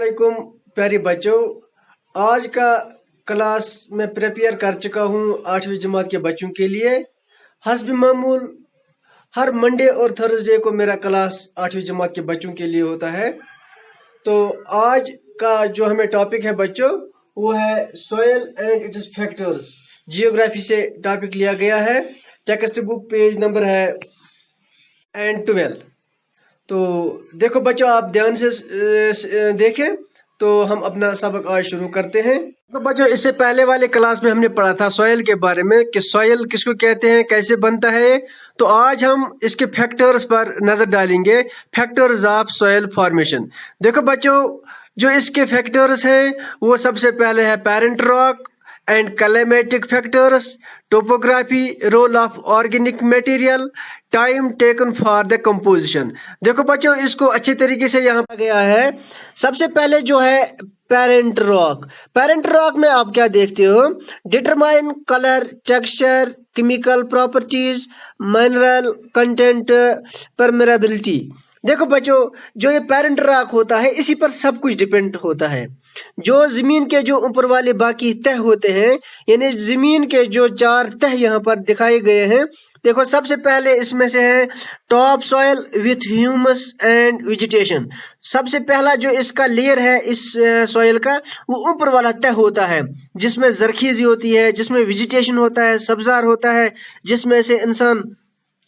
वालेकुम प्यारे बच्चों। आज का क्लास मैं प्रिपेयर कर चुका हूँ 8वीं जमात के बच्चों के लिए। हस्ब मामूल हर मंडे और थर्सडे को मेरा क्लास 8वीं जमात के बच्चों के लिए होता है। तो आज का जो हमें टॉपिक है बच्चों वो है soil and it's factors. Geography से टॉपिक लिया गया है। टेक्स्ट बुक पेज नंबर है एंड 12। तो देखो बच्चों, आप ध्यान से देखें तो हम अपना सबक आज शुरू करते हैं। तो बच्चों, इससे पहले वाले क्लास में हमने पढ़ा था सॉइल के बारे में कि सॉइल किसको कहते हैं, कैसे बनता है। तो आज हम इसके फैक्टर्स पर नजर डालेंगे, फैक्टर्स ऑफ सॉइल फॉर्मेशन। देखो बच्चों, जो इसके फैक्टर्स हैं वो सबसे पहले है parent rock and climatic factors, topography, role of organic material, time taken for the composition. देखो बच्चों, इसको अच्छे तरीके से यहाँ पर गया है। सबसे पहले जो है पेरेंट रॉक। पेरेंट रॉक में आप क्या देखते हो, determine colour, texture, chemical properties, mineral content, permeability. देखो बच्चों, जो ये पेरेंट रॉक होता है इसी पर सब कुछ डिपेंड होता है। जो जमीन के जो ऊपर वाले बाकी तह होते हैं, यानी जमीन के जो 4 तह यहाँ पर दिखाए गए हैं। देखो, सबसे पहले इसमें से है top soil with humus and vegetation. सबसे पहला जो इसका लेयर है इस सॉइल का, वो ऊपर वाला तह होता है जिसमें जरखीजी होती है, जिसमें वेजिटेशन होता है, सब्जार होता है, जिसमें से इंसान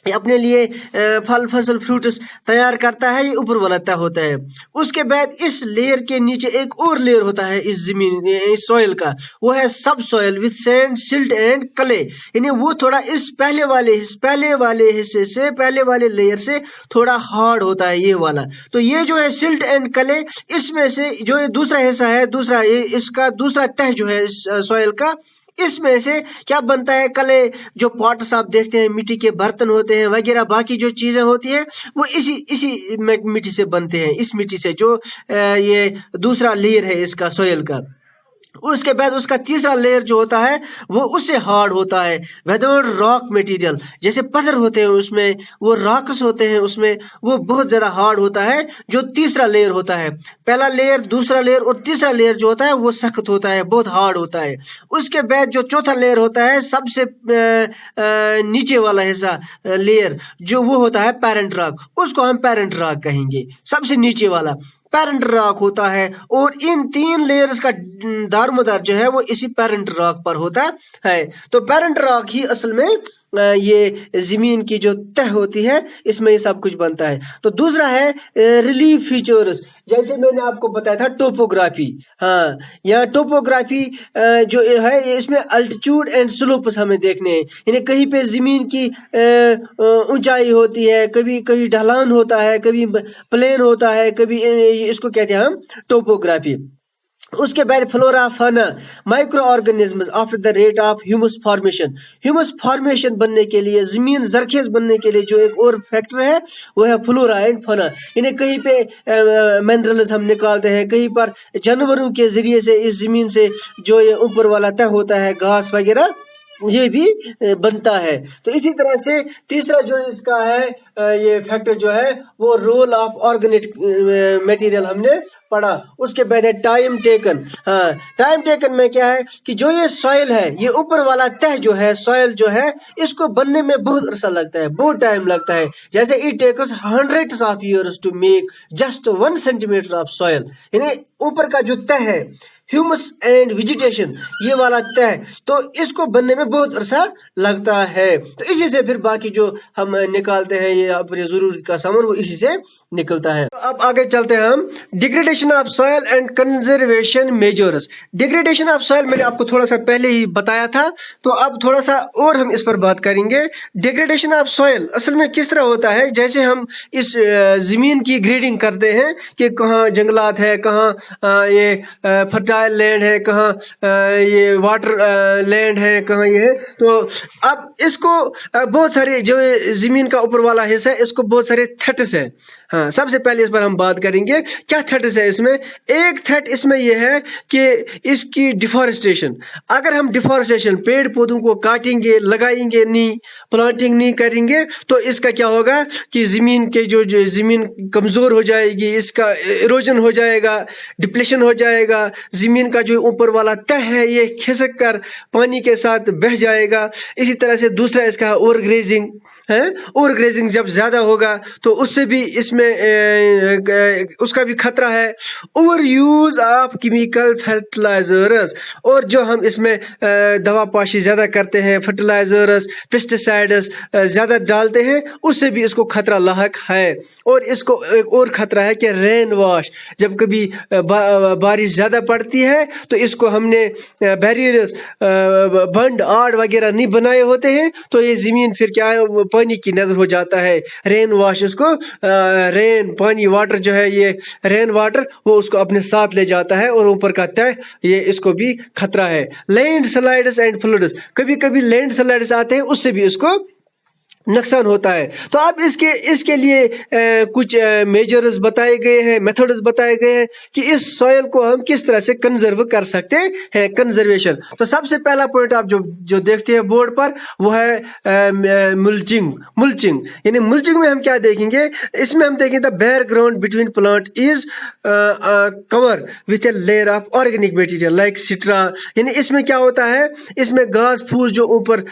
अपने लिए फल फसल फ्रूट्स तैयार करता है। ये ऊपर वाला तह होता है। उसके बाद इस लेयर के नीचे एक और लेयर होता है इस जमीन इस सॉइल का, वो है सब soil with sand, silt and clay. यानी वो थोड़ा इस पहले वाले हिस्से से, पहले वाले लेयर से थोड़ा हार्ड होता है ये वाला। तो ये जो है सिल्ट एंड क्ले, इसमें से जो ये दूसरा हिस्सा है, इसका दूसरा तह जो है इस सॉइल का, इसमें से क्या बनता है, कले जो पॉट्स आप देखते हैं, मिट्टी के बर्तन होते हैं वगैरह, बाकी जो चीजें होती हैं वो इसी मिट्टी से बनते हैं। इस मिट्टी से जो ये दूसरा लेयर है इसका सॉइल का। उसके बाद उसका तीसरा लेयर जो होता है वो उससे हार्ड होता है, विदाउट रॉक मटेरियल। जैसे पत्थर होते हैं उसमें, वो रॉक्स होते हैं उसमें, वो बहुत ज्यादा हार्ड होता है जो तीसरा लेयर होता है। पहला लेयर, दूसरा लेयर और तीसरा लेयर जो होता है वो सख्त होता है, बहुत हार्ड होता है। उसके बाद जो चौथा लेयर होता है, सबसे नीचे वाला हिस्सा लेयर जो वो होता है पेरेंट रॉक, उसको हम पेरेंट रॉक कहेंगे। सबसे नीचे वाला पेरेंट रॉक होता है। और इन 3 लेयर्स का दारोमदार जो है वो इसी पेरेंट रॉक पर होता है। तो पेरेंट रॉक ही असल में ये जमीन की जो तह होती है, इसमें ये सब कुछ बनता है। तो दूसरा है रिलीफ फीचर्स। जैसे मैंने आपको बताया था टोपोग्राफी। हाँ, यहाँ टोपोग्राफी जो है इसमें अल्टीट्यूड एंड स्लोप्स हमें देखने हैं। यानी कहीं पे जमीन की ऊंचाई होती है, कभी कभी ढलान होता है, कभी प्लेन होता है, कभी इसको कहते हैं हम टोपोग्राफी। उसके बाद फ्लोरा फाना, micro organisms after the rate of humus formation. Humus formation बनने के लिए, जमीन जरखेज बनने के लिए जो एक और फैक्टर है वो है फ्लोरा एंड फाना। इन्हें कहीं पे मिनरल्स हम निकालते हैं, कहीं पर जानवरों के जरिए से इस जमीन से जो ये ऊपर वाला तह होता है, घास वगैरह, ये भी बनता है। तो इसी तरह से तीसरा जो इसका है ये फैक्टर जो है वो रोल ऑफ ऑर्गेनिक मटेरियल हमने पढ़ा। उसके बाद है टाइम टेकन। हाँ, टाइम टेकन में क्या है कि जो ये सॉइल है, ये ऊपर वाला तह जो है, सॉइल जो है, इसको बनने में बहुत अरसा लगता है, बहुत टाइम लगता है। जैसे it takes hundreds of years to make just 1 centimetre of soil. यानी ऊपर का जो तह है, ह्यूमस एंड वेजिटेशन, ये वाला तह, तो इसको बनने में बहुत अरसा लगता है। तो इसी से फिर बाकी जो हम निकालते हैं ये अपने जरूरी का सामान, वो इसी से निकलता है। तो अब आगे चलते हैं हम degradation of soil and conservation measures. Degradation of soil मैंने आपको थोड़ा सा पहले ही बताया था, तो अब थोड़ा सा और हम इस पर बात करेंगे। डिग्रेडेशन ऑफ सॉइल असल में किस तरह होता है, जैसे हम इस जमीन की ग्रेडिंग करते हैं कि कहाँ जंगलात है, कहाँ ये फर्टाइल फर्टाइल लैंड है, कहाँ ये वाटर लैंड है, कहाँ ये है। तो अब इसको बहुत सारे जो जमीन का ऊपर वाला हिस्सा है इसको बहुत सारे थ्रेट्स है। हाँ, सबसे पहले इस पर हम बात करेंगे क्या थ्रेट्स है इसमें। एक थ्रेट इसमें यह है कि इसकी डिफॉरेस्टेशन। अगर हम डिफॉरेस्टेशन पेड़ पौधों को काटेंगे, लगाएंगे नहीं, प्लांटिंग नहीं करेंगे, तो इसका क्या होगा कि जमीन के जो जमीन कमजोर हो जाएगी, इसका इरोजन हो जाएगा, डिप्लेशन हो जाएगा, जमीन का जो ऊपर वाला तह है ये खिसक कर पानी के साथ बह जाएगा। इसी तरह से दूसरा इसका ओवर ग्रेजिंग है। ओवर ग्रेजिंग जब ज्यादा होगा तो उससे भी इसमें उसका भी खतरा है। Over use of chemical fertilisers, और जो हम इसमें दवा पाशी ज्यादा करते हैं, फर्टिलाइजर्स पेस्टिसाइड्स ज्यादा डालते हैं, उससे भी इसको खतरा लाहक है। और इसको एक और खतरा है कि रेन वॉश, जब कभी बारिश ज्यादा पड़ती है तो इसको हमने बैरियर्स बंड आड़ वगैरह नहीं बनाए होते हैं, तो ये जमीन फिर क्या है पानी की नजर हो जाता है। रेन वॉश इसको रेन पानी वाटर जो है ये रेन वाटर वो उसको अपने साथ ले जाता है, और ऊपर का तह ये इसको भी खतरा है। लैंड स्लाइड्स एंड फ्लड्स, कभी कभी लैंड स्लाइड्स आते हैं, उससे भी इसको नुकसान होता है। तो अब इसके लिए कुछ मेजर्स बताए गए हैं, मेथड्स बताए गए हैं कि इस सॉइल को हम किस तरह से कंजर्व कर सकते हैं, कंजर्वेशन। तो सबसे पहला पॉइंट आप जो देखते हैं बोर्ड पर वो है मुल्चिंग। यानी मुल्चिंग में हम क्या देखेंगे, इसमें हम देखेंगे the bare ground between plant is cover with a layer of organic material like सिट्रा। यानी इसमें क्या होता है, इसमें घास फूस जो ऊपर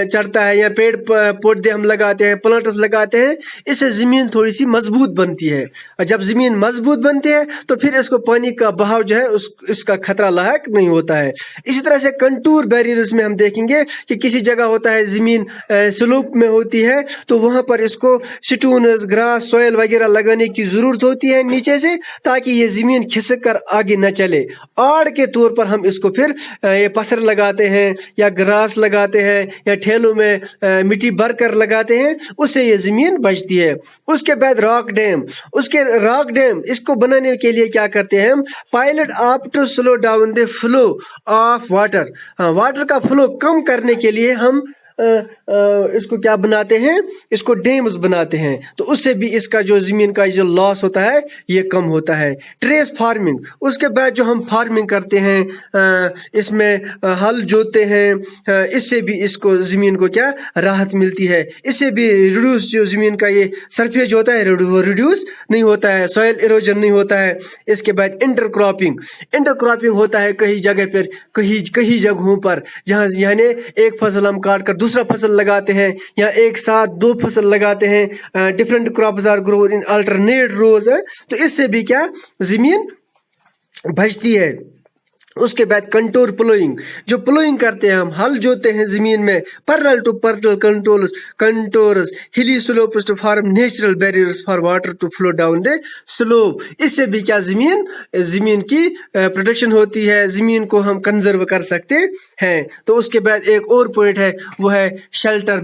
चढ़ता है या पेड़ पौधे हम लगाते हैं, प्लांट्स लगाते हैं, इससे जमीन थोड़ी सी मजबूत बनती है। और जब जमीन मजबूत बनती है तो फिर इसको पानी का बहाव जो है इसका खतरा लायक नहीं होता है। इसी तरह से कंटूर बैरियर्स में हम देखेंगे कि किसी जगह होता है जमीन स्लोप में होती है, तो वहां पर इसको स्टोन्स, ग्रास, सॉइल वगैरह लगाने की जरूरत होती है नीचे से, ताकि ये जमीन खिसक कर आगे न चले। आड़ के तौर पर हम इसको फिर ये पत्थर लगाते हैं या ग्रास लगाते हैं या ठेलों में मिट्टी भर कर लगाते हैं, उससे ये जमीन बचती है। उसके बाद रॉक डैम, इसको बनाने के लिए क्या करते हैं हम, pilot up to slow down the flow of water. Water का फ्लो कम करने के लिए हम इसको क्या बनाते हैं, इसको डैम्स बनाते हैं, तो उससे भी इसका जो जमीन का जो लॉस होता है ये कम होता है। ट्रेस फार्मिंग, उसके बाद जो हम फार्मिंग करते हैं, इसमें हल जोते हैं, इससे भी इसको जमीन को क्या राहत मिलती है। इससे भी रिड्यूस जो जमीन का ये सरफेस होता है वो रिड्यूस नहीं होता है, सॉइल इरोजन नहीं होता है। इसके बाद इंटरक्रॉपिंग होता है कई जगह पर, कई जगहों पर, जहाँ यानी एक फसल हम काट कर दूसरा फसल लगाते हैं या एक साथ दो फसल लगाते हैं, different crops are grown in alternate rows, तो इससे भी क्या जमीन बचती है। उसके बाद कंटूर प्लोइंग, जो प्लोइंग करते हैं हम, हल जोते हैं जमीन में, parallel to parallel contours hilly slopes to form natural barriers for water to flow down the slope. इससे भी क्या जमीन की प्रोटेक्शन होती है, जमीन को हम कंजर्व कर सकते हैं। तो उसके बाद एक और पॉइंट है वो है शेल्टर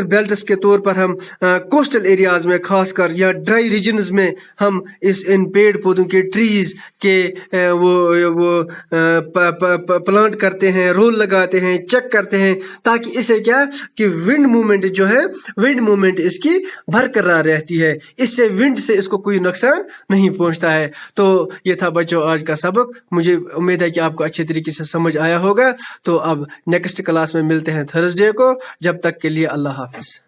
बेल्ट्स के तौर पर हम कोस्टल एरियाज में खासकर या ड्राई रीजन्स में हम इन पेड़ पौधों के ट्रीज के वो प्लांट करते हैं, रोल लगाते हैं, चेक करते हैं, ताकि इसे क्या कि विंड मूवमेंट इसकी बरकरार रहती है, इससे विंड से इसको कोई नुकसान नहीं पहुंचता है। तो ये था बच्चों आज का सबक। मुझे उम्मीद है कि आपको अच्छे तरीके से समझ आया होगा। तो अब नेक्स्ट क्लास में मिलते हैं थर्सडे को। जब तक के लिए अल्लाह हाफिज।